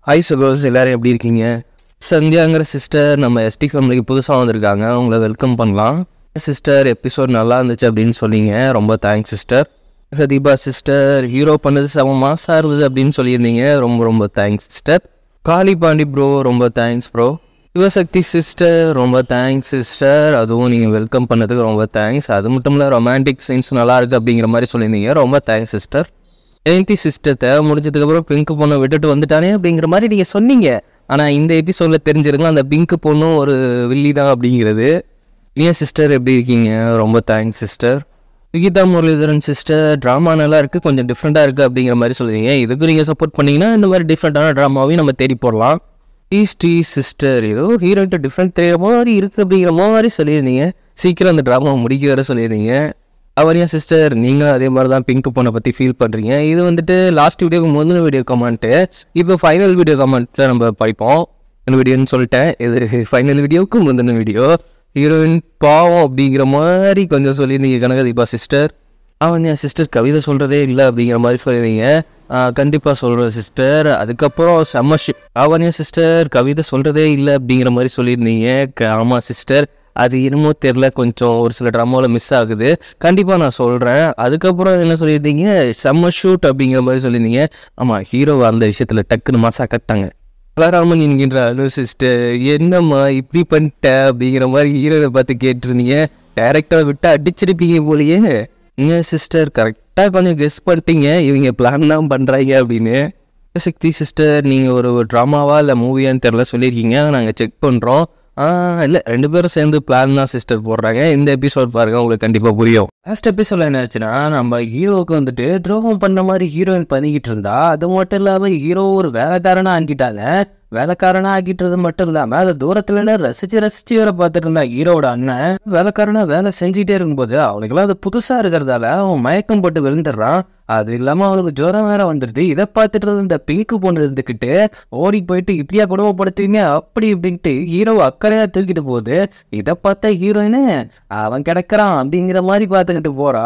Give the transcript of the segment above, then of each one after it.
Hi சகோஸ், எல்லோரும் எப்படி இருக்கீங்க? சந்தியாங்கிற சிஸ்டர் நம்ம எஸ்டி ஃபேமிலிக்கு புதுசாக வந்திருக்காங்க. உங்களை வெல்கம் பண்ணலாம். சிஸ்டர் எபிசோட் நல்லா இருந்துச்சு அப்படின்னு சொன்னீங்க, ரொம்ப thanks sister. Deepa sister hero பண்ணது செம மாசாக இருந்தது அப்படின்னு சொல்லியிருந்தீங்க, ரொம்ப ரொம்ப தேங்க்ஸ் சிஸ்டர். காளி பாண்டி ப்ரோ ரொம்ப தேங்க்ஸ் ப்ரோ. சிவசக்தி சிஸ்டர் ரொம்ப தேங்க்ஸ் சிஸ்டர், அதுவும் நீங்கள் வெல்கம் பண்ணதுக்கு ரொம்ப தேங்க்ஸ். அது மட்டும் இல்லை, ரொமான்டிக் சீன்ஸ் நல்லா இருக்குது அப்படிங்கிற மாதிரி சொல்லியிருந்தீங்க, ரொம்ப தேங்க்ஸ் சிஸ்டர். ஜெயந்தி சிஸ்டத்தை முடிஞ்சதுக்கப்புறம் பிங்க் பொண்ணை விட்டுட்டு வந்துட்டானே அப்படிங்கிற மாதிரி நீங்கள் சொன்னீங்க. ஆனால் இந்த எபிசோடில் தெரிஞ்சிருக்கலாம் அந்த பிங்க் பொண்ணும் ஒரு வில்லி தான் அப்படிங்கிறது. ஏன் சிஸ்டர் எப்படி இருக்கீங்க? ரொம்ப thanks sister. Vikitha Muralidharan sister drama நல்லா இருக்குது, கொஞ்சம் டிஃப்ரெண்ட்டாக இருக்குது அப்படிங்கிற மாதிரி சொல்லுவீங்க. இதுக்கு நீங்கள் சப்போர்ட் பண்ணிங்கன்னா இந்த மாதிரி டிஃப்ரெண்ட்டான ட்ராமாவையும் நம்ம தேடி போடலாம். ஸ்ரீ சிஸ்டர் ஏதோ ஹீரோயின்ட்ட டிஃப்ரெண்ட் தெரிகிற மாதிரி இருக்குது அப்படிங்கிற மாதிரி சொல்லியிருந்தீங்க. சீக்கிரம் அந்த ட்ராமாவை முடிக்க வர சொல்லியிருந்தீங்க. அவரையா சிஸ்டர் நீங்களும் அதே மாதிரி தான் பிங்க் பொண்ணை பற்றி ஃபீல் பண்ணுறீங்க. இது வந்துட்டு லாஸ்ட் வீடியோக்கு முந்தின வீடியோ கமெண்ட்டு, இப்போ ஃபைனல் வீடியோ கமெண்ட்ஸை நம்ம படிப்போம். வீடியோன்னு சொல்லிட்டேன், இது ஃபைனல் வீடியோவுக்கு முந்தின வீடியோ. ஹீரோயின் பாவம் அப்படிங்கிற மாதிரி கொஞ்சம் சொல்லியிருந்தீங்க கனகதீபா சிஸ்டர். அவன் சிஸ்டர் கவிதை சொல்கிறதே இல்லை அப்படிங்கிற மாதிரி சொல்லியிருந்தீங்க. கண்டிப்பாக சொல்கிறேன் சிஸ்டர். அதுக்கப்புறம் செம்மஷிப் அவனையா சிஸ்டர் கவிதை சொல்கிறதே இல்லை அப்படிங்கிற மாதிரி சொல்லியிருந்தீங்க. ஆமாம் சிஸ்டர், அது என்னமோ தெரில, கொஞ்சம் ஒரு சில ட்ராமாவில் மிஸ் ஆகுது. கண்டிப்பாக நான் சொல்கிறேன். அதுக்கப்புறம் என்ன சொல்லியிருந்தீங்க, செம்ம ஷூட் அப்படிங்கிற மாதிரி சொல்லியிருந்தீங்க. ஆமாம், ஹீரோவை அந்த விஷயத்தில் டக்குன்னு மாசா கட்டாங்க. கலாராமன் என்கின்ற அனு சிஸ்டர் என்னம்மா இப்படி பண்ணிட்ட அப்படிங்கிற மாதிரி ஹீரோவை பார்த்து கேட்டிருந்தீங்க. டேரக்டரை விட்டு அடிச்சிருப்பீங்க போலியே. நீங்கள் சிஸ்டர் கரெக்டாக கொஞ்சம் கெஸ் பண்ணிட்டீங்க, இவங்க பிளான் தான் பண்ணுறாங்க அப்படின்னு. சக்தி சிஸ்டர் நீங்கள் ஒரு ட்ராமாவா இல்லை மூவியான்னு தெரில சொல்லியிருக்கீங்க, நாங்கள் செக் பண்ணுறோம். இல்லை, 2 பேரும் சேர்ந்து பிளான் தான் சிஸ்டர் போடுறாங்க. இந்த எபிசோட் பாருங்கள், உங்களுக்கு கண்டிப்பாக புரியும். லாஸ்ட் எபிசோட் என்ன ஆச்சுன்னா, நம்ம ஹீரோவுக்கு வந்துட்டு துரோகம் பண்ண மாதிரி ஹீரோயின் பண்ணிக்கிட்டு இருந்தா, அது மட்டும் இல்லாமல் ஹீரோ ஒரு வேலைக்காரனாக ஆக்கிட்டாங்க. வேலைக்காரனாக ஆக்கிட்டது மட்டும் இல்லாமல் அதை தூரத்துல ரசிச்சு வேற பார்த்துட்டு இருந்தா ஹீரோட அண்ணன். வேலைக்காரனா வேலை செஞ்சுட்டே இருக்கும்போது அவனுக்குலாம் அது புதுசாக இருக்கிறதால அவன் மயக்கம் போட்டு விழுந்துடுறான். அது இல்லாமல் அவனுக்கு ஜுரம் வேற வந்துடுது. இதை பார்த்துட்டு இந்த பிங்க் பொண்ணு இருந்துக்கிட்டு ஓடி போயிட்டு இப்படியா குடும்பப்படுத்துவீங்க அப்படி இப்படின்ட்டு ஹீரோவை அக்கறையாக தூக்கிட்டு போகுது. இதை பார்த்தா ஹீரோயினு அவன் கிடக்கிறான் அப்படிங்கிற மாதிரி பார்த்துக்கிட்டு போறா.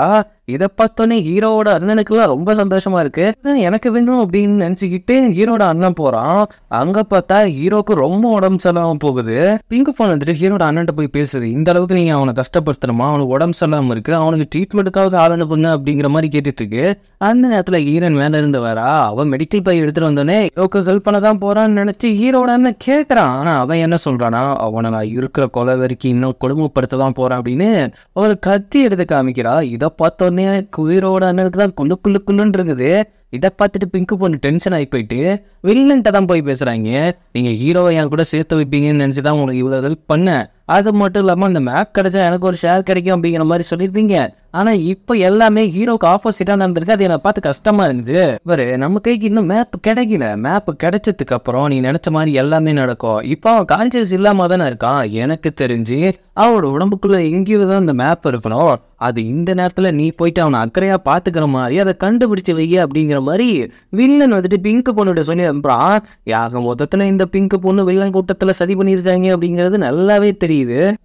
இதை பார்த்தோன்னே ஹீரோவோட அண்ணனுக்குலாம் ரொம்ப சந்தோஷமா இருக்கு. எனக்கு வேணும் அப்படின்னு நினைச்சுக்கிட்டு ஹீரோட அண்ணன் போறான். அங்க பார்த்தா ஹீரோக்கு ரொம்ப உடம்பு சரியில்லாம போகுது. பிங்க் பொண்ணு வந்துட்டு ஹீரோட அண்ணன்ட்ட போய் பேசுது, இந்த அளவுக்கு நீங்க அவனை கஷ்டப்படுத்தணுமா, அவனுக்கு உடம்பு சரியில்லாம இருக்கு, அவனுக்கு ட்ரீட்மெண்ட்டுக்காவது ஆள் அனுப்புங்க அப்படிங்கிற மாதிரி கேட்டுட்டு இருக்கு. அந்த நேரத்துல ஹீரோயின் மேல இருந்து வரா. அவன் மெடிக்கல் பை எடுத்துட்டு வந்தோடனே ஹீரோக்கு ஹெல்ப் பண்ணதான் போறான்னு நினைச்சு ஹீரோட அண்ணன் கேட்கறான். ஆனா அவன் என்ன சொல்றானா, அவனை நான் இருக்கிற கொலை வரைக்கும் இன்னும் கொடுமைப்படுத்ததான் போறான் அப்படின்னு ஒரு கத்தி எடுத்து காமிக்கிறா. இதை பார்த்தோன்னே ஹீரோட அண்ணனுக்கு தான் குள்ளுன்னு இருக்குது. இதை பார்த்துட்டு பிங்க் பொண்ணு டென்ஷன் ஆகி போயிட்டு வில்லன்ட்ட தான் போய் பேசுறாங்க. நீங்க ஹீரோவை என் கூட சேர்த்து வைப்பீங்கன்னு நினைச்சுதான் உங்களுக்கு இவ்வளவு ஹெல்ப் பண்ண, அது மட்டும் இல்லாமல் அந்த மேப் கிடைச்சா எனக்கு ஒரு ஷேர் கிடைக்கும் அப்படிங்கிற மாதிரி சொல்லியிருந்தீங்க. ஆனால் இப்போ எல்லாமே ஹீரோக்கு ஆப்போசிட்டாக நடந்திருக்கு. அது என்னை பார்த்து கஷ்டமாக இருந்தது. இவர் நம்ம கைக்கு இன்னும் மேப் கிடைக்கல. மேப் கிடைச்சதுக்கு அப்புறம் நீ நினச்ச மாதிரி எல்லாமே நடக்கும். இப்போ அவன் கான்சியஸ் இல்லாமல் தானே இருக்கான். எனக்கு தெரிஞ்சு அவனோட உடம்புக்குள்ள எங்கேயோ தான் இந்த மேப் இருக்கணும். அது இந்த நேரத்தில் நீ போயிட்டு அவனை அக்கறையாக பார்த்துக்கிற மாதிரி அதை கண்டுபிடிச்சு வைய அப்படிங்கிற மாதிரி வில்லன் வந்துட்டு பிங்க் பொண்ணுகிட்ட சொல்லி அனுப்புறான். யாக மொத்தத்தில் இந்த பிங்க் பொண்ணு வில்லன் கூட்டத்தில் சதி பண்ணியிருக்காங்க அப்படிங்கிறது நல்லாவே தெரியும்.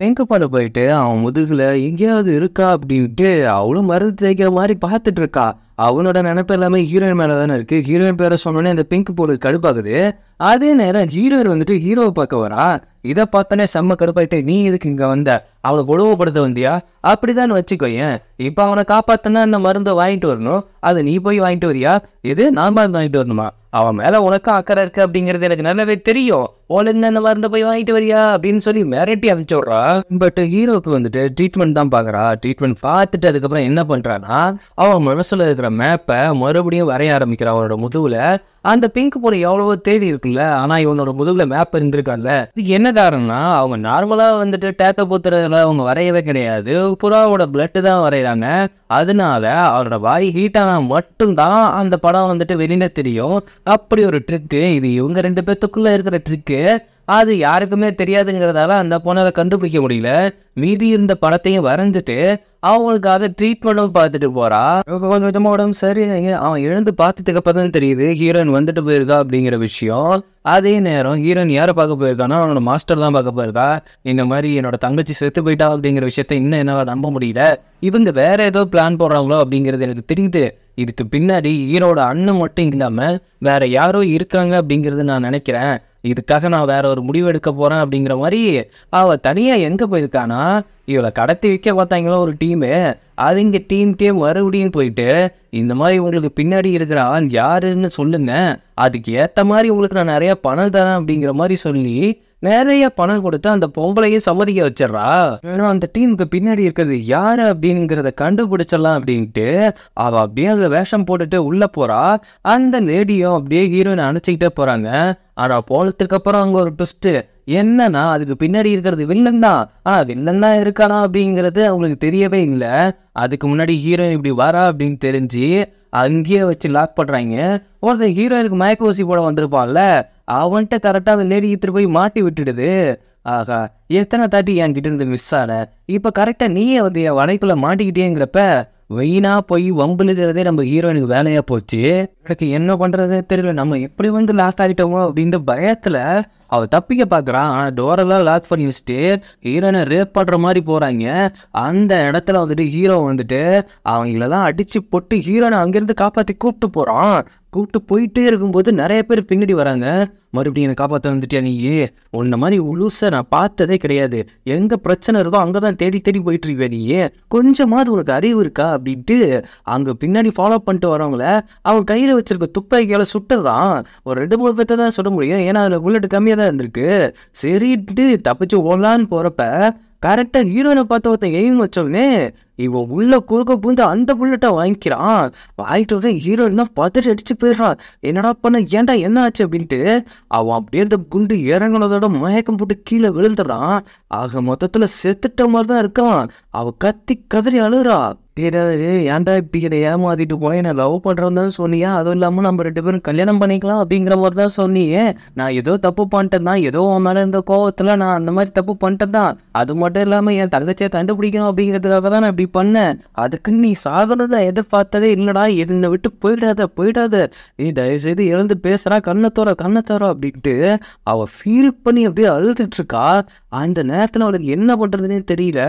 பிங்க் பொண்ணு போயிட்டு அவன் முதுகுல எங்கேயாவது இருக்கா அப்படின்ட்டு அவளும் மருந்து தேய்க்கிற மாதிரி பார்த்துட்டு இருக்கா. அவனோட நினைப்பு எல்லாமே ஹீரோயின் மேலே தானே இருக்கு. ஹீரோயின் பேரை சொன்னோன்னே அந்த பிங்க் பொண்ணு கடுப்பாகுது. அதே நேரம் ஹீரோயின் வந்துட்டு ஹீரோவை பார்க்க வரா. இதை பார்த்தோன்னே செம்ம கடுப்பாயிட்டு, நீ எதுக்கு இங்கே வந்த, அவனை கொடுமைப்படுத்த வந்தியா அப்படிதான் வச்சுக்கோயேன். இப்போ அவனை காப்பாத்தினா அந்த மருந்தை வாங்கிட்டு வரணும், அது நீ போய் வாங்கிட்டு வரியா? எது நான் மருந்து வாங்கிட்டு வரணுமா? அவன் மேலே உனக்கும் அக்கறை இருக்கு அப்படிங்கிறது எனக்கு நல்லாவே தெரியும். ஓலன்னு அந்த மருந்தை போய் வாங்கிட்டு வரியா அப்படின்னு சொல்லி மிரட்டி அனுப்பிச்சு விட்றா. பட் ஹீரோக்கு வந்துட்டு ட்ரீட்மெண்ட் தான் பார்க்குறா. ட்ரீட்மெண்ட் பார்த்துட்டு அதுக்கப்புறம் என்ன பண்ணுறான்னா, அவன் மனசில் இருக்கிற மேப்பை மறுபடியும் வரைய ஆரம்பிக்கிறான் அவனோட முதுகுல. அந்த பிங்க் பொண்ணு எவ்வளவோ தேடி இருக்குல்ல, ஆனால் இவனோட முதுகுல மேப் இருந்திருக்கான்ல. இதுக்கு என்ன காரணம்னா, அவங்க நார்மலாக வந்துட்டு டேட்டை போத்துறதுல அவங்க வரையவே கிடையாது, புறாவோட பிளட்டு தான் வரைகிறாங்க. அதனால அவரோட வாய் ஹீட்டானா மட்டும்தான் அந்த படம் வந்துட்டு வெளியில தெரியும். அப்படி ஒரு ட்ரிக்கு இது. இவங்க 2 பேத்துக்குள்ள இருக்கிற ட்ரிக்கு அது யாருக்குமே தெரியாதுங்கிறதால அந்த பொண்ணை அதை கண்டுபிடிக்க முடியல. மீதி இருந்த படத்தையும் வரைஞ்சிட்டு அவங்களுக்காக ட்ரீட்மெண்ட்டும் பார்த்துட்டு போறா. கொஞ்சம் கொஞ்சமாக உடம்பு சரி, அவன் எழுந்து பார்த்துட்டு அப்பதான் தெரியுது ஹீரோயின் வந்துட்டு போயிருக்கா அப்படிங்கிற விஷயம். அதே நேரம் ஹீரோயின் யாரை பார்க்க போயிருக்கானா, அவனோட மாஸ்டர் தான் பார்க்க போயிருக்கா. இந்த மாதிரி என்னோட தங்கச்சி செத்து போயிட்டா அப்படிங்கிற விஷயத்த இன்னும் என்னால் நம்ப முடியல. இவங்க வேற ஏதோ பிளான் போடுறாங்களோ அப்படிங்கிறது எனக்கு தெரியுது. இதுக்கு பின்னாடி ஹீரோட அண்ணன் மட்டும் இல்லாமல் வேற யாரோ இருக்காங்க அப்படிங்கிறது நான் நினைக்கிறேன். இதுக்காக நான் வேற ஒரு முடிவு எடுக்க போறேன் அப்படிங்கிற மாதிரி அவ தனியா எங்க போயிருக்கானா, இவளை கடத்தி வைக்க பார்த்தாங்களோ ஒரு டீமு, அவங்க டீம்கிட்டே மறுபடியும் போயிட்டு இந்த மாதிரி உங்களுக்கு பின்னாடி இருக்கிற ஆள் யாருன்னு சொல்லுங்க, அதுக்கு ஏற்ற மாதிரி உங்களுக்கு நான் நிறைய பணம் தரேன் அப்படிங்கிற மாதிரி சொல்லி நிறைய பணம் கொடுத்து அந்த பொம்பளையும் சம்மதிக்க வச்சிடறா. வேணும் அந்த டீமுக்கு பின்னாடி இருக்கிறது யாரு அப்படிங்கிறத கண்டுபிடிச்சிடலாம் அப்படின்ட்டு அவ அப்படியே அந்த வேஷம் போட்டுட்டு உள்ள போறா. அந்த லேடியும் அப்படியே ஹீரோயினை அணைச்சிக்கிட்டே போறாங்க. ஆனா போனதுக்கு அப்புறம் அங்க ஒரு ட்விஸ்ட் என்னன்னா, அதுக்கு பின்னாடி இருக்கிறது வில்லன் தான். வில்லன் தான் இருக்கானா அப்படிங்கிறது அவங்களுக்கு தெரியவே இல்லை. அதுக்கு முன்னாடி ஹீரோயின் இப்படி வரா அப்படின்னு தெரிஞ்சு அங்கேயே வச்சு லாக் பண்றாங்க. ஒருத்தன் ஹீரோயினுக்கு மயக்க ஊசி போட வந்திருப்பான்ல, அவன்கிட்ட கரெக்டாக அந்த லேடி எடுத்துட்டு போய் மாட்டி விட்டுடுது. ஆகா, எத்தனை தாட்டி என்கிட்ட இருந்து மிஸ் ஆன, இப்போ கரெக்டாக நீயே வந்து என் வலைக்குள்ள மாட்டிக்கிட்டேங்கிறப்ப வெயினா போய் வம்புலுங்கிறதே நம்ம ஹீரோயினுக்கு வேலையா போச்சு. எனக்கு என்ன பண்றதே தெரியல, நம்ம எப்படி வந்து லாக் ஆகிட்டோமோ அப்படின்ற பயத்துல அவ தப்பிக்க பாக்குறான். ஆனா டோரெல்லாம் லாக் பண்ணி வச்சுட்டு ஹீரோயினை ரேப் பண்ற மாதிரி போறாங்க. அந்த இடத்துல வந்துட்டு ஹீரோ வந்துட்டு அவங்களெல்லாம் அடிச்சு போட்டு ஹீரோனை அங்கிருந்து காப்பாத்தி கூப்பிட்டு போறான். கூப்பிட்டு போயிட்டே இருக்கும்போது நிறைய பேர் பின்னாடி வராங்க. மறுபடியும் என்னை காப்பாற்ற வந்துட்டியா நீ, உன்ன மாதிரி உலுச நான் பார்த்ததே கிடையாது, எங்க பிரச்சனை இருக்கோ அங்கதான் தேடி தேடி போயிட்டு இருக்க நீ, கொஞ்சமாவது உனக்கு அறிவு இருக்கா அப்படின்ட்டு அங்க பின்னாடி ஃபாலோ பண்ணிட்டு வரவங்கள அவன் கையில வச்சிருக்க துப்பாக்கியால சுட்டுறான். ஒரு 2-3 பேர்த்த தான் சுட முடியும், ஏன்னா அதுல புல்லட் கம்மியா தான் இருந்திருக்கு. சரிட்டு தப்பிச்சு ஓடலான்னு போறப்ப கரெக்டா ஹீரோயினை பார்த்த ஒருத்தன் எய்ம் வச்சவனே இவன் உள்ள குறுக்க பூந்து அந்த புல்லட்டை வாங்கிக்கிறான். வாங்கிட்டு வர ஹீரோயின் தான் பார்த்துட்டு அடிச்சு போயிடுறான். என்னடா பண்ண, ஏன்டா என்ன ஆச்சு அப்படின்ட்டு அவன் அப்படியே அந்த குண்டு இறங்கினதோட மயக்கம் போட்டு கீழே விழுந்துடுறான். ஆக மொத்தத்துல செத்துட்ட மாதிரி தான் இருக்கான். அவ கத்தி கதறி அழுறா. ஏன்டா இப்படி என்னை ஏமாத்திட்டு போய் நான் லவ் பண்றேன்னு சொன்னியா, அதுவும் இல்லாம நம்ம 2 பேரும் கல்யாணம் பண்ணிக்கலாம் அப்படிங்கிற மாதிரி தான் சொன்னியே, நான் ஏதோ தப்பு பண்ணிட்டேன் தான், ஏதோ உன் மேல இருந்த கோவத்துல நான் அந்த மாதிரி தப்பு பண்ணிட்டேன் தான், அது மட்டும் இல்லாம என் தங்கச்சியை கண்டுபிடிக்கணும் அப்படிங்கிறதுக்காக தான் நான் இப்படி பண்ணேன், அதுக்குன்னு நீ சாகணும்னு எதிர்பார்த்ததே இல்லடா, என்னை விட்டு போயிடாத தயவுசெய்து எழுந்து பேசுறா, கண்ணத்தோர அப்படின்ட்டு அவ ஃபீல் பண்ணி அப்படியே அழுதுட்டு இருக்கா. அந்த நேரத்துல அவளுக்கு என்ன பண்றதுன்னே தெரியல.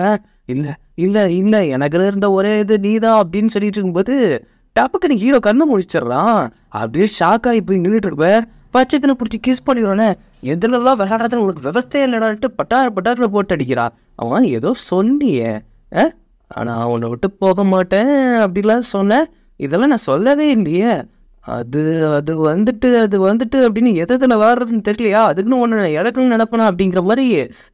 இல்ல எனக்கு இருந்த ஒரே இது நீதான் அப்படின்னு சொல்லிட்டு இருக்கும்போது டப்புக்கு ஹீரோ கண்ணை முடிச்சிடறான். அப்படியே ஷாக் ஆகி போய் நின்றுட்டு இருப்ப, பச்சைக்கனை பிடிச்சி கிஸ் பண்ணிடுவானே, எதுலலாம் விளையாடுறதுன்னு உனக்கு விவசாயம் இல்லடான்ட்டு பட்டாரு போட்டு அடிக்கிறான். அவன் ஏதோ சொன்னியே, ஆனா உன்னை விட்டு போக மாட்டேன் அப்படிலாம் சொன்ன, இதெல்லாம் நான் சொல்லவே இல்லையே, அது வந்துட்டு அப்படின்னு எதில் வர்றதுன்னு தெரியலையா, அதுக்குன்னு ஒன்று இழக்கணும்னு நினைப்பனா அப்படிங்கிற மாதிரி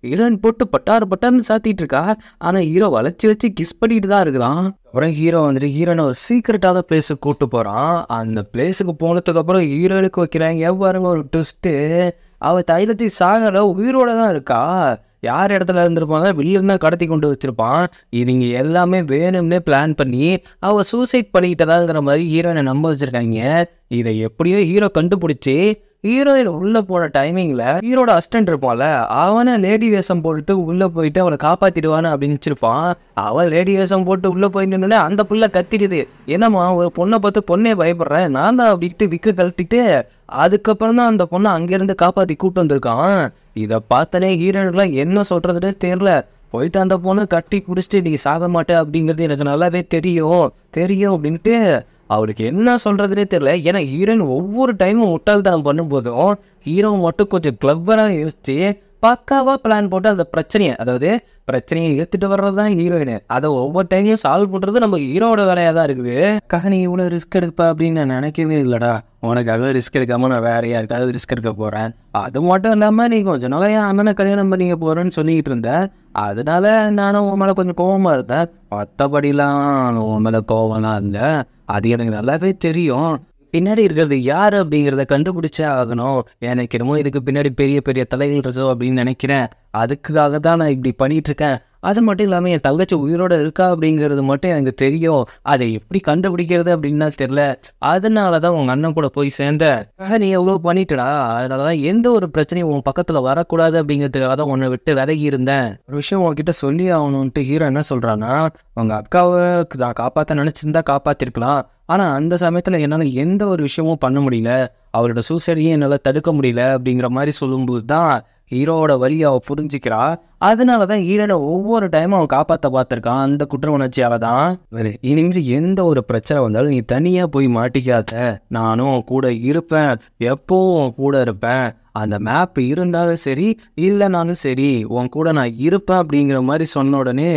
ஹீரோயின் போட்டு பட்டாருன்னு சாத்திட்டு இருக்கா. ஆனால் ஹீரோ வளைச்சி வச்சு கிஸ் பண்ணிட்டு தான் இருக்கிறான். அப்புறம் ஹீரோ வந்துட்டு ஹீரோனை ஒரு சீக்கிரட்டான பிளேஸுக்கு கூப்பிட்டு போகிறான். அந்த பிளேஸுக்கு போனதுக்கு அப்புறம் ஹீரோனுக்கு வைக்கிறாங்க பாருங்க ஒரு ட்விஸ்ட்டு, அவள் தைலத்தை சாகல உயிரோட தான் இருக்கா. யார் இடத்துல இருந்திருப்பாங்க, வில்லன் தான் கடத்தி கொண்டு வச்சிருப்பான். இவங்க எல்லாமே வேணும்னே பிளான் பண்ணி அவ சூசைட் பண்ணிக்கிட்டதாங்கிற மாதிரி ஹீரோயினை நம்ப வச்சிருக்காங்க. இதை எப்படியோ ஹீரோ கண்டுபிடிச்சி ஹீரோயின் உள்ள போன டைமிங்ல ஹீரோட அசிஸ்டன்ட் இருப்பான்ல, அவனை லேடி வேஷம் போட்டுட்டு உள்ள போயிட்டு அவளை காப்பாத்திடுவான்னு அப்படின்னு வச்சிருப்பான். அவன் லேடி வேஷம் போட்டு உள்ள போயிருந்தோடனே அந்த புள்ள கத்திடுது, என்னம்மா ஒரு பொண்ணை பார்த்து பொண்ணே பயப்படுறேன், நான் தான் அப்படின்ட்டு விக்கு கழட்டிட்டு அதுக்கப்புறம் தான் அந்த பொண்ணை அங்கிருந்து காப்பாத்தி கூப்பிட்டு வந்திருக்கான். இதை பார்த்தாலே ஹீரோயினுக்குலாம் என்ன சொல்றதுன்னே தெரியல. போயிட்டு அந்த பொண்ணை கட்டி பிடிச்சிட்டு நீ சாக மாட்டே அப்படிங்கிறது எனக்கு நல்லாவே தெரியும் அப்படின்ட்டு அவருக்கு என்ன சொல்றதுனே தெரியல. ஏன்னா ஹீரோயின் ஒவ்வொரு டைமும் முட்டாள்தான் பண்ணும்போதும் ஹீரோ மட்டும் கொஞ்சம் கிளவராக யோசிச்சு பக்காவா பிளான் போட்டு அந்த பிரச்சனையை எடுத்துட்டு வர்றதுதான் ஹீரோயின். அதை ஒவ்வொரு டைமையும் சால்வ் பண்றது நம்ம ஹீரோட வேலையா தான் இருக்குது. நீ இவ்வளவு ரிஸ்க் எடுப்பா அப்படின்னு நான் நினைக்கவே இல்லடா, உனக்காக ரிஸ்க் எடுக்காம நான் வேற யாருக்காவது ரிஸ்க் எடுக்க போறேன், அது மட்டும் இல்லாம நீ கொஞ்சம் நாளா என் அண்ணனை கல்யாணம் பண்ணிக்க போறேன்னு சொல்லிக்கிட்டு இருந்த, அதனால நானும் உன் மேல கொஞ்சம் கோவமா இருந்தேன், மற்றபடிலாம் உன் மேல கோவம்லாம் இல்லை, அது எனக்கு நல்லாவே தெரியும். பின்னாடி இருக்கிறது யார் அப்படிங்கிறத கண்டுபிடிச்சே ஆகணும். எனக்கு என்னமோ இதுக்கு பின்னாடி பெரிய பெரிய தலைகள் இருக்கோ அப்படின்னு நினைக்கிறேன். அதுக்காக தான் நான் இப்படி பண்ணிட்டு இருக்கேன். அது மட்டும் இல்லாமல் என் தங்கச்சி உயிரோட இருக்கா அப்படிங்கிறது மட்டும் எனக்கு தெரியும். அதை எப்படி கண்டுபிடிக்கிறது அப்படின்னா தெரியல. அதனால தான் உங்கள் அண்ணன் கூட போய் சேர்ந்த. நீ எவ்வளோ பண்ணிட்டடா, அதனால தான் எந்த ஒரு பிரச்சனையும் உன் பக்கத்தில் வரக்கூடாது அப்படிங்கிறதுக்காக தான் உன்னை விட்டு விலகி இருந்தேன். ஒரு விஷயம் உங்ககிட்ட சொல்லி ஆகணுன்ட்டு ஹீரோ என்ன சொல்கிறான்னா, உங்கள் அக்காவை நான் காப்பாற்ற நினச்சிருந்தா காப்பாற்றிருக்கலாம், ஆனால் அந்த சமயத்தில் என்னால் எந்த ஒரு விஷயமும் பண்ண முடியல, அவரோட சூசைடையும் என்னால் தடுக்க முடியல அப்படிங்கிற மாதிரி சொல்லும்போது தான் ஹீரோவோட வழியை அவள் புரிஞ்சுக்கிறா. அதனால தான் ஹீரோனை ஒவ்வொரு டைமும் அவன் காப்பாற்ற பார்த்துருக்கான். அந்த குற்ற உணர்ச்சியால தான் இனிமேல் எந்த ஒரு பிரச்சனை வந்தாலும் நீ தனியாக போய் மாட்டிக்காத, நானும் உன் கூட இருப்பேன், எப்பவும் உன் கூட இருப்பேன், அந்த மேப் இருந்தாலும் சரி இல்லைனாலும் சரி உன் கூட நான் இருப்பேன் அப்படிங்கிற மாதிரி சொன்ன உடனே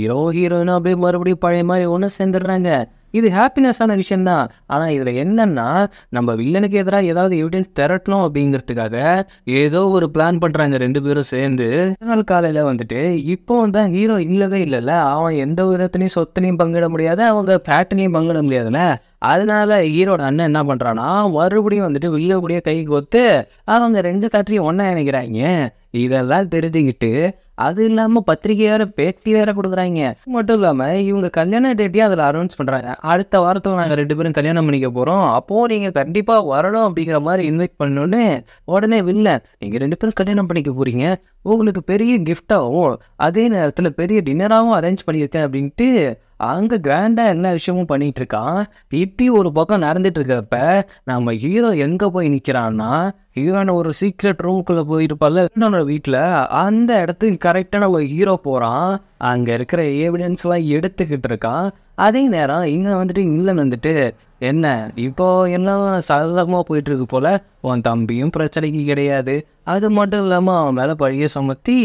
ஹீரோயினும் அப்படியே மறுபடியும் பழைய மாதிரி ஒன்று சேர்ந்துடுறாங்க. இது ஹாப்பினஸான விஷயம்தான். ஆனால் இதில் என்னன்னா, நம்ம வில்லனுக்கு எதிராக ஏதாவது எவிடன்ஸ் திரட்டணும் அப்படிங்கிறதுக்காக ஏதோ ஒரு பிளான் பண்ணுறாங்க 2 பேரும் சேர்ந்து. நாள் காலையில் வந்துட்டு இப்போ தான் ஹீரோ இல்லவே இல்லைல்ல, அவன் எந்த விதத்துலையும் சொத்துலையும் பங்கிட முடியாது, அவங்க பேட்டனையும் பங்கிட முடியாதுல்ல. அதனால ஹீரோட அண்ணன் என்ன பண்ணுறான்னா மறுபடியும் வந்துட்டு வில்லனுடைய கை கோத்து அவங்க 2 காற்றையும் ஒன்றா இணைக்கிறாங்க. இதெல்லாம் தெரிஞ்சுக்கிட்டு அது இல்லாமல் பத்திரிகை வேறு பேட்டி வேறு கொடுக்குறாங்க. மட்டும் இல்லாமல் இவங்க கல்யாண டேட்டையும் அதில் அனௌன்ஸ் பண்ணுறாங்க. அடுத்த வாரத்தில் நாங்கள் 2 பேரும் கல்யாணம் பண்ணிக்க போகிறோம், அப்போது நீங்கள் கண்டிப்பாக வரணும் அப்படிங்கிற மாதிரி இன்வைட் பண்ணோன்னே உடனே வில்ல, நீங்கள் 2 பேரும் கல்யாணம் பண்ணிக்க போகிறீங்க, உங்களுக்கு பெரிய கிஃப்டாகவும் அதே நேரத்தில் பெரிய டின்னராகவும் அரேஞ்ச் பண்ணியிருக்கேன் அப்படின்ட்டு அங்கே கிராண்டாக எல்லா விஷயமும் பண்ணிகிட்டு இருக்கான். இப்படி ஒரு பக்கம் நடந்துட்டு இருக்கிறப்ப நம்ம ஹீரோ எங்கே போய் நிற்கிறான்னா, ஹீரோன ஒரு சீக்ரெட் ரூமுக்குள்ளே போயிருப்பால ஹீரோனோட வீட்டில், அந்த இடத்துக்கு கரெக்டாக நம்ம ஹீரோ போகிறான். அங்கே இருக்கிற எவிடன்ஸ்லாம் எடுத்துக்கிட்டு இருக்கான். அதே நேரம் இங்கே வந்துட்டு இல்லைன்னு வந்துட்டு என்ன இப்போ எல்லாம் சாதாரணமாக போயிட்டுருக்கு போல், உன் தம்பியும் பிரச்சனைக்கு கிடையாது, அது மட்டும் இல்லாமல் அவன் மேலே பழிய சுமத்தி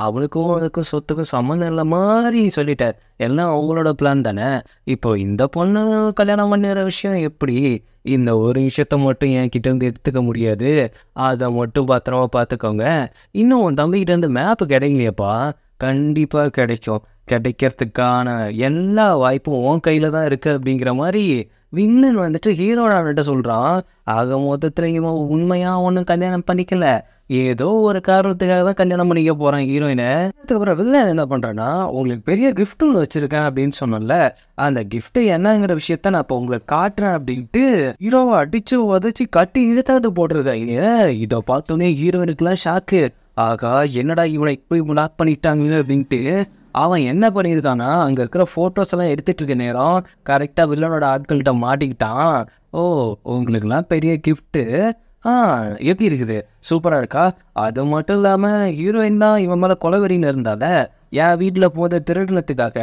அவனுக்கும் அதுக்கும் சொத்துக்கும் சம்மந்தம் இல்லை மாதிரி சொல்லிட்டார். எல்லாம் அவங்களோட பிளான் தானே. இப்போ இந்த பொண்ணு கல்யாணம் பண்ணுற விஷயம் எப்படி, இந்த ஒரு விஷயத்த மட்டும் என்கிட்ட இருந்து எடுத்துக்க முடியாது, அதை மட்டும் பத்திரமா பார்த்துக்கோங்க. இன்னும் உன் தம்பிக்கிட்ட இருந்து மேப்பு கிடைக்கலையப்பா, கண்டிப்பாக கிடைக்கும், கிடைக்கிறதுக்கான எல்லா வாய்ப்பும் உன் கையில் தான் இருக்குது அப்படிங்கிற மாதிரி வில்லன் வந்துட்டு ஹீரோட சொல்கிறான். ஆக மொத்தத்தில் இவன் உண்மையாக ஒன்றும் கல்யாணம் பண்ணிக்கல, ஏதோ ஒரு காரணத்துக்காக தான் கல்யாணம் பண்ணிக்க போகிறான் ஹீரோயினை. அதுக்கப்புறம் வில்லன் என்ன பண்ணுறான்னா, உங்களுக்கு பெரிய கிஃப்ட் ஒன்று வச்சுருக்கேன் அப்படின்னு சொன்னல, அந்த கிஃப்ட்டு என்னங்கிற விஷயத்த நான் இப்போ உங்களுக்கு காட்டுறேன் அப்படின்ட்டு ஹீரோவை அடித்து உதச்சி கட்டி இழுத்தாது போட்டிருக்காங்க. இதை பார்த்தோன்னே ஹீரோயினுக்குலாம் ஷாக்கு. ஆகா என்னடா இவனை இப்படி லாக் பண்ணிட்டாங்க அப்படின்ட்டு அவன் என்ன பண்ணியிருக்கான்னா, அங்கே இருக்கிற ஃபோட்டோஸ் எல்லாம் எடுத்துகிட்டு இருக்க நேரம் கரெக்டாக வில்லனோட ஆட்கள்கிட்ட மாட்டிக்கிட்டான். ஓ உங்களுக்குலாம் பெரிய கிஃப்ட்டு, எப்படி இருக்குது, சூப்பராக இருக்கா. அது மட்டும் இல்லாமல் ஹீரோயின் தான் இவன் மேலே கொலவெறின்னு இருந்தால, என் வீட்டில் போத திருடனத்துக்காக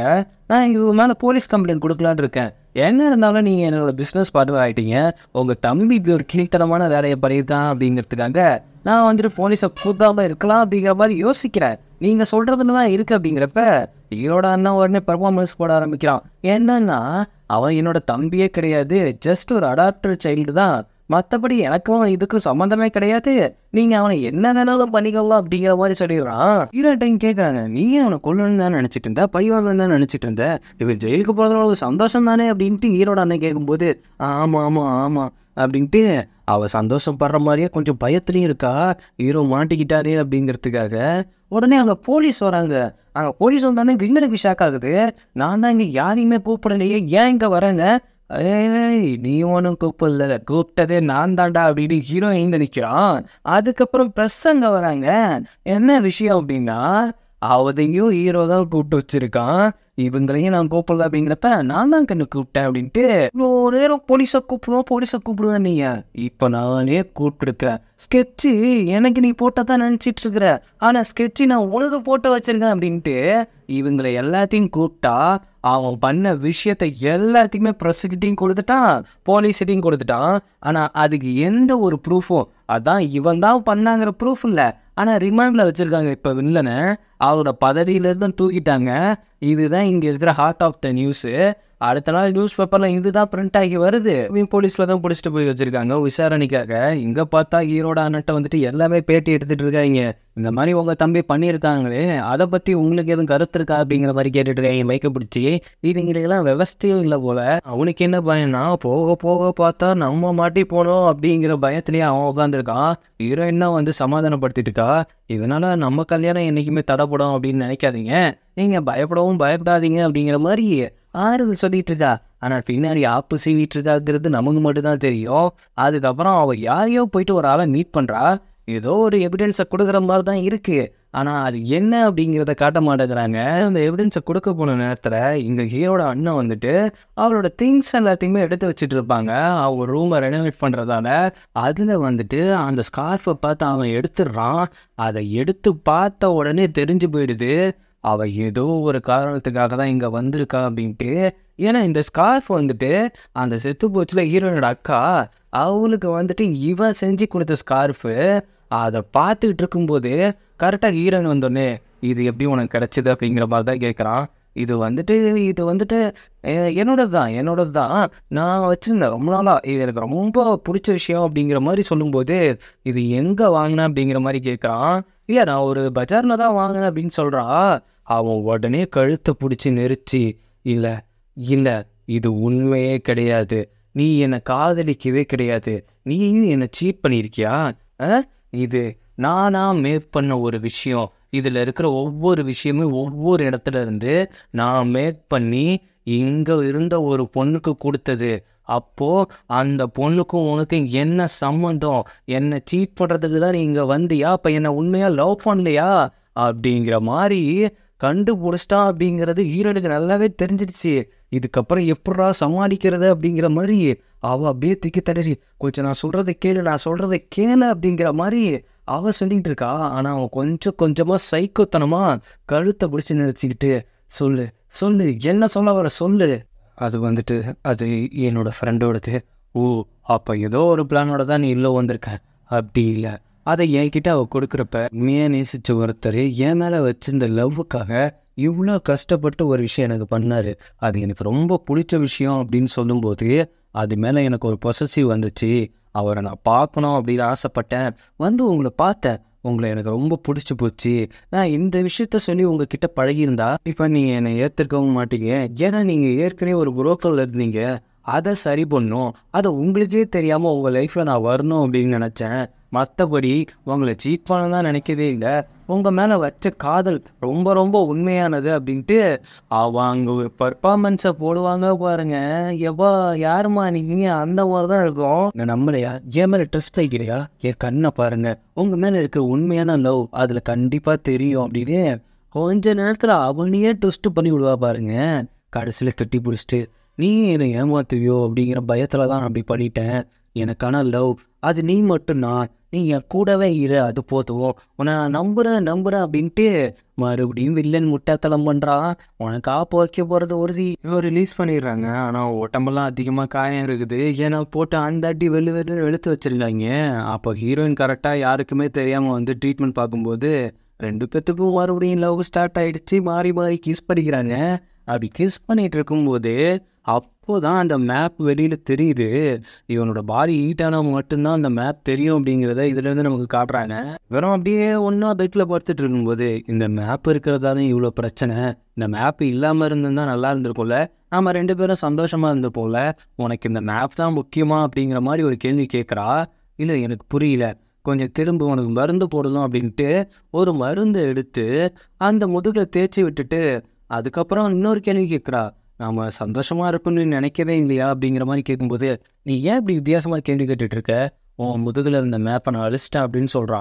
நான் இவன் மேலே போலீஸ் கம்ப்ளைண்ட் கொடுக்கலான்னு இருக்கேன். என்ன இருந்தாலும் நீங்கள் என்னோட பிஸ்னஸ் பார்ட்னர் ஆகிட்டீங்க, உங்கள் தம்பி இப்படி ஒரு கீழ்த்தனமான வேலையை பண்ணியிருக்கான் அப்படிங்கிறதுக்காக நான் வந்துட்டு போலீஸை கூட்டாமல் இருக்கலாம் அப்படிங்கிற மாதிரி யோசிக்கிறேன். நீங்கள் சொல்கிறதுல தான் இருக்குது அப்படிங்கிறப்ப ஹீரோட அண்ணன் உடனே பர்ஃபார்மன்ஸ் போட ஆரம்பிக்கிறான். என்னன்னா அவன் என்னோட தம்பியே கிடையாது, ஜஸ்ட் ஒரு அடாப்டர் சைல்டு தான், மற்றபடி எனக்கும் இதுக்கும் சம்மந்தமே கிடையாது, நீங்கள் அவனை என்ன வேணாலும் பண்ணிக்கலாம் அப்படிங்கிற மாதிரி சொல்லிடுறான். ஹீரோ டைம் கேட்குறாங்க, நீயே அவனை கொல்லணும்னு தான் நினச்சிட்டு இருந்த, பழி வாங்கணும்னு தான் நினச்சிட்டு இருந்த, இவன் ஜெயிலுக்கு போகிறதுல ஒரு சந்தோஷம் தானே அப்படின்ட்டு ஹீரோட அண்ணன் கேட்கும்போது ஆமாம் ஆமாம் ஆமாம் அப்படின்ட்டு அவள் சந்தோஷப்படுற மாதிரியே கொஞ்சம் பயத்துலையும் இருக்கா, ஹீரோ மாட்டிக்கிட்டாரே அப்படிங்கிறதுக்காக. உடனே அங்கே போலீஸ் வராங்க. அங்கே போலீஸ் வந்தானே வில்லனுக்கு ஷாக் ஆகுது. நான் தான் இங்கே யாரையுமே கூப்பிடலையே, ஏன் இங்கே வரேங்க, ஏய் நீ ஒன்றும் கூப்பிடல, கூப்பிட்டதே நான் தாண்டா அப்படின்னு ஹீரோ எழுந்து நிற்கிறான். அதுக்கப்புறம் ப்ரெஸ் அங்கே வராங்க. என்ன விஷயம் அப்படின்னா, அவதையும் ஹீரோ தான் கூப்பிட்டு வச்சிருக்கான், இவங்களையும் நான் கூப்பிடல அப்படிங்கிறப்ப நான் தான் கண்ணு கூப்பிட்டேன் அப்படின்ட்டு இவ்வளோ நேரம் போலீஸை கூப்பிடுவேன் நீங்கள், இப்போ நானே கூப்பிட்டுருக்கேன். ஸ்கெட்சு எனக்கு நீ போட்டால் தான் நினச்சிட்டு இருக்கிற, ஆனால் ஸ்கெட்சு நான் உனக்கு போட்டு வச்சிருக்கேன் அப்படின்ட்டு இவங்களை எல்லாத்தையும் கூப்பிட்டா அவன் பண்ண விஷயத்தை எல்லாத்தையுமே ப்ரெஸ்கிட்டையும் கொடுத்துட்டான், போலீஸ்கிட்டையும் கொடுத்துட்டான். ஆனால் அதுக்கு எந்த ஒரு ப்ரூஃபும், அதான் இவன் தான் பண்ணாங்கிற ப்ரூஃப் இல்லை. ஆனால் ரிமாண்டில் வச்சுருக்காங்க இப்போ வில்லனை, அவரோட பதவியிலேருந்து தூக்கிட்டாங்க. இதுதான் இங்கே இருக்கிற ஹார்ட் ஆஃப் த நியூஸு. அடுத்த நாள் நியூஸ் பேப்பரில் இதுதான் பிரிண்ட் ஆகி வருது. இவன் போலீஸில் தான் பிடிச்சிட்டு போய் வச்சுருக்காங்க விசாரணைக்காக. இங்கே பார்த்தா ஹீரோட அண்ணட்ட வந்துட்டு எல்லாமே பேட்டி எடுத்துகிட்டு இருக்காங்க. இந்த மாதிரி உங்கள் தம்பி பண்ணியிருக்காங்களே, அதை பற்றி உங்களுக்கு எதுவும் கருத்து இருக்கா அப்படிங்கிற மாதிரி கேட்டுட்டு இருக்காங்க மைக்கை பிடிச்சி. இவங்களுக்கெல்லாம் விவசாயம் இல்லை போல். அவனுக்கு என்ன பயம்னா, போக போக பார்த்தா நம்ம மாட்டி போனோம் அப்படிங்கிற பயத்துலேயே அவன் உட்காந்துருக்கான். ஹீரோயின் தான் வந்து சமாதானப்படுத்திட்டு இருக்கா. இதனால் நம்ம கல்யாணம் என்றைக்குமே தடைப்படும் அப்படின்னு நினைக்காதீங்க, நீங்கள் பயப்படவும் பயப்படாதீங்க அப்படிங்கிற மாதிரி ஆறுதல் சொல்லிட்டு இருக்கா. ஆனால் பின்னாடி ஆப்பு சீவிட்டு இருக்காங்கிறது நமக்கு மட்டும்தான் தெரியும். அதுக்கப்புறம் அவள் யாரையோ போயிட்டு ஒரு ஆளை மீட் பண்ணுறா. ஏதோ ஒரு எவிடன்ஸை கொடுக்குற மாதிரி தான் இருக்குது. ஆனால் அது என்ன அப்படிங்கிறத காட்ட மாட்டேங்கிறாங்க. அந்த எவிடன்ஸை கொடுக்க போன நேரத்தில் இங்கே ஹீரோட அண்ணன் வந்துட்டு அவரோட திங்ஸ் எல்லாத்தையுமே எடுத்து வச்சுட்டு இருப்பாங்க. அவங்க ரூமை ரெனோவேட் பண்ணுறதால அதில் வந்துட்டு அந்த ஸ்கார்ஃபை பார்த்து அவன் எடுத்துடுறான். அதை எடுத்து பார்த்த உடனே தெரிஞ்சு போயிடுது அவள் ஏதோ ஒரு காரணத்துக்காக தான் இங்கே வந்திருக்கா அப்படின்ட்டு. ஏன்னா இந்த ஸ்கார்ஃப் வந்துட்டு அந்த செத்து போச்சுல ஹீரோனோட அக்கா, அவளுக்கு வந்துட்டு இவன் செஞ்சு கொடுத்த ஸ்கார்ஃபு. அதை பார்த்துக்கிட்டு இருக்கும்போது கரெக்டாக ஹீரோயின் வந்தோடனே இது எப்படி உனக்கு கிடச்சிது அப்படிங்கிற மாதிரி தான் கேட்குறான். இது வந்துட்டு என்னோடது தான் நான் வச்சுருந்தேன் ரொம்ப நாளாக, இது எனக்கு ரொம்ப பிடிச்ச விஷயம் அப்படிங்கிற மாதிரி சொல்லும்போது இது எங்கே வாங்கினேன் அப்படிங்கிற மாதிரி கேட்குறான். இல்லை நான் ஒரு பஜாரில் தான் வாங்கினேன் அப்படின்னு சொல்கிறா. அவன் உடனே கழுத்தை பிடிச்சி நெரிச்சு, இல்லை இது உண்மையே கிடையாது, நீ என்னை காதலிக்கவே கிடையாது, நீயும் என்னை சீட் பண்ணியிருக்கியா, இது நானா மேக் பண்ண ஒரு விஷயம், இதில் இருக்கிற ஒவ்வொரு விஷயமும் ஒவ்வொரு இடத்துல இருந்து நான் மேக் பண்ணி இங்கே இருந்த ஒரு பொண்ணுக்கு கொடுத்தது. அப்போது அந்த பொண்ணுக்கும் உனக்கு என்ன சம்மந்தம், என்னை சீட் பண்ணுறதுக்கு தான் நீ இங்கே வந்தியா, அப்போ என்னை உண்மையாக லவ் பண்ணலையா அப்படிங்கிற மாதிரி கண்டுபிடிச்சிட்டான். அப்படிங்கிறது ஹீரோனுக்கு நல்லாவே தெரிஞ்சிடுச்சு. இதுக்கப்புறம் எப்படா சமாளிக்கிறது அப்படிங்கிற மாதிரி அவள் அப்படியே திக்கி தடறி, கொஞ்சம் நான் சொல்கிறத கேளு அப்படிங்கிற மாதிரி அவள் சொல்லிகிட்டு இருக்கா. ஆனால் அவன் கொஞ்சமாக சைக்கோத்தனமாக கழுத்தை பிடிச்சி நிறுத்திக்கிட்டு, சொல்லு என்ன சொல்ல வர சொல்லு. அது வந்துட்டு அது என்னோட ஃப்ரெண்டோடது. ஓ, அப்போ ஏதோ ஒரு பிளானோட தான் நீ இல்லை வந்திருக்க. அப்படி இல்லை, அதை என்கிட்ட அவள் கொடுக்குறப்ப உண்மையாக நேசித்த ஒருத்தர் என் மேலே வச்சிருந்த லவ்வுக்காக இவ்வளோ கஷ்டப்பட்டு ஒரு விஷயம் எனக்கு பண்ணார். அது எனக்கு ரொம்ப பிடிச்ச விஷயம் அப்படின்னு சொல்லும்போது அது மேலே எனக்கு ஒரு பொசசிவ் வந்துச்சு. அவரை நான் பார்க்கணும் அப்படின்னு ஆசைப்பட்டேன். உங்களை பார்த்தேன், உங்களை எனக்கு ரொம்ப பிடிச்சி போச்சு. நான் இந்த விஷயத்த சொல்லி உங்ககிட்ட பழகியிருந்தா இப்போ நீங்கள் என்னை ஏற்றுக்கவும் மாட்டீங்க. ஏன்னா நீங்கள் ஏற்கனவே ஒரு புரோக்கரில் இருந்தீங்க. அதை சரி பண்ணும், அதை உங்களுக்கே தெரியாமல் உங்கள் லைஃப்பில் நான் வரணும் அப்படின்னு நினச்சேன். மற்றபடி உங்களை சீட் பண்ண தான் நினைக்கவே இல்லை. உங்கள் மேலே வச்ச காதல் ரொம்ப ரொம்ப உண்மையானது அப்படின்ட்டு அவங்க ஒரு பர்ஃபார்மன்ஸை போடுவாங்க பாருங்க. எவ்வளோ யாருமா நீங்கள் அந்த மாதிரி தான் இருக்கும். நான் நம்மளையா, என் மேலே ட்ரெஸ்ட் ஆகிக்கிறையா, என் கண்ணை பாருங்க, உங்கள் மேலே இருக்கிற உண்மையான லவ் அதில் கண்டிப்பாக தெரியும் அப்படின்னு கொஞ்ச நேரத்தில் அவனையே ட்விஸ்ட் பண்ணி விடுவா பாருங்க. கடைசியில் கட்டி பிடிச்சிட்டு நீ என்னை ஏமாத்துவியோ அப்படிங்கிற பயத்தில் தான் அப்படி பண்ணிட்டேன். எனக்கான லவ் அது நீ மட்டும்தான், நீ என் கூடவே இரு, அது போதும், உன்னை நான் நம்புறேன் அப்படின்ட்டு மறுபடியும் வில்லன் முட்டாத்தலம் பண்ணுறான். உனக்கு ஆப்பு வைக்க போகிறது உறுதி. ரிலீஸ் பண்ணிடுறாங்க. ஆனால் உடம்பெல்லாம் அதிகமாக காயம் இருக்குது. ஏன்னா போட்டு அந்தாட்டி வெளுத்து வச்சுருக்காங்க. அப்போ ஹீரோயின் கரெக்டாக யாருக்குமே தெரியாமல் வந்து ட்ரீட்மெண்ட் பார்க்கும்போது 2 பேத்துக்கும் மறுபடியும் லவ் ஸ்டார்ட் ஆகிடுச்சு. மாறி கிஸ் பண்ணிக்கிறாங்க. அப்படி கிஸ் பண்ணிகிட்டு இருக்கும்போது அப்போதான் அந்த மேப் வெளியில் தெரியுது. இவனோட பாடி ஹீட்டானவங்க மட்டும்தான் அந்த மேப் தெரியும் அப்படிங்கிறத இதுலேருந்து நமக்கு காட்டுறாங்க. வெறும் அப்படியே ஒன்றா பெட்டில் படுத்துட்டு இருக்கும்போது இந்த மேப் இருக்கிறதானே இவ்வளோ பிரச்சனை, இந்த மேப் இல்லாமல் இருந்திருந்தால் நல்லா இருந்திருக்கும்ல, நம்ம 2 பேரும் சந்தோஷமாக இருந்திருப்போம்ல, உனக்கு இந்த மேப் தான் முக்கியமா அப்படிங்கிற மாதிரி ஒரு கேள்வி கேட்குறா. இல்லை எனக்கு புரியல, கொஞ்சம் திரும்ப உனக்கு மருந்து போடணும் அப்படின்ட்டு ஒரு மருந்து எடுத்து அந்த முதுகில் தேய்ச்சி விட்டுட்டு அதுக்கப்புறம் இன்னொரு கேள்வி கேட்குறா. நாம் சந்தோஷமாக இருக்குன்னு நினைக்கவே இல்லையா அப்படிங்கிற மாதிரி கேட்கும்போது, நீ ஏன் இப்படி வித்தியாசமாக கேள்வி கேட்டுட்ருக்க, உன் முதுகில் இருந்த மேப்பை நான் அழிச்சிட்டேன் அப்படின்னு சொல்கிறா.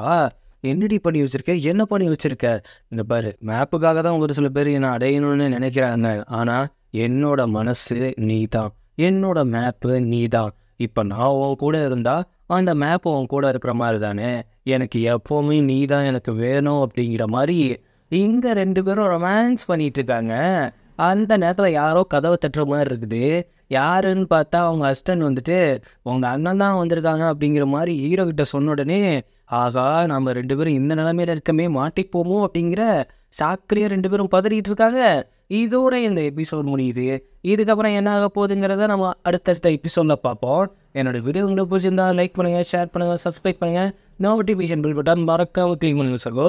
என்னடி பண்ணி வச்சுருக்க, என்ன பண்ணி வச்சுருக்க, இந்த பாரு மேப்புக்காக தான் ஒரு சில பேர் என்னை அடையணும்னு நினைக்கிறாங்க. ஆனால் என்னோட மனசு நீ தான், என்னோட மேப்பு நீ தான். இப்போ நான் உன் கூட இருந்தால் அந்த மேப்பு உன் கூட இருக்கிற மாதிரி தானே, எனக்கு எப்போவுமே நீ தான் எனக்கு வேணும் அப்படிங்கிற மாதிரி இங்கே 2 பேரும் ரொமான்ஸ் பண்ணிகிட்டு இருக்காங்க. அந்த நேரத்தில் யாரோ கதவை தட்டுற மாதிரி இருக்குது. யாருன்னு பார்த்தா அவங்க ஹஸ்பண்ட் வந்துட்டு உங்கள் அண்ணன் தான் வந்திருக்காங்க அப்படிங்கிற மாதிரி ஹீரோ கிட்ட சொன்ன உடனே, ஆகா நம்ம 2 பேரும் இந்த நிலைமையில இருக்கமே, மாட்டிப்போமோ அப்படிங்கிற சாக்கிலேயே 2 பேரும் பதறிட்டு இருக்காங்க. இதோட இந்த எபிசோட் முடியுது. இதுக்கப்புறம் என்ன ஆக போகுதுங்கிறத நம்ம அடுத்தடுத்த எபிசோடில் பார்ப்போம். என்னோட வீடியோ உங்களுக்கு பிடிச்சிருந்தா லைக் பண்ணுங்கள், ஷேர் பண்ணுங்கள், சப்ஸ்கிரைப் பண்ணுங்கள், நோட்டிஃபிகேஷன் பில் பட்டன் மறக்காம கிளிக் பண்ணுங்கள் சகோ.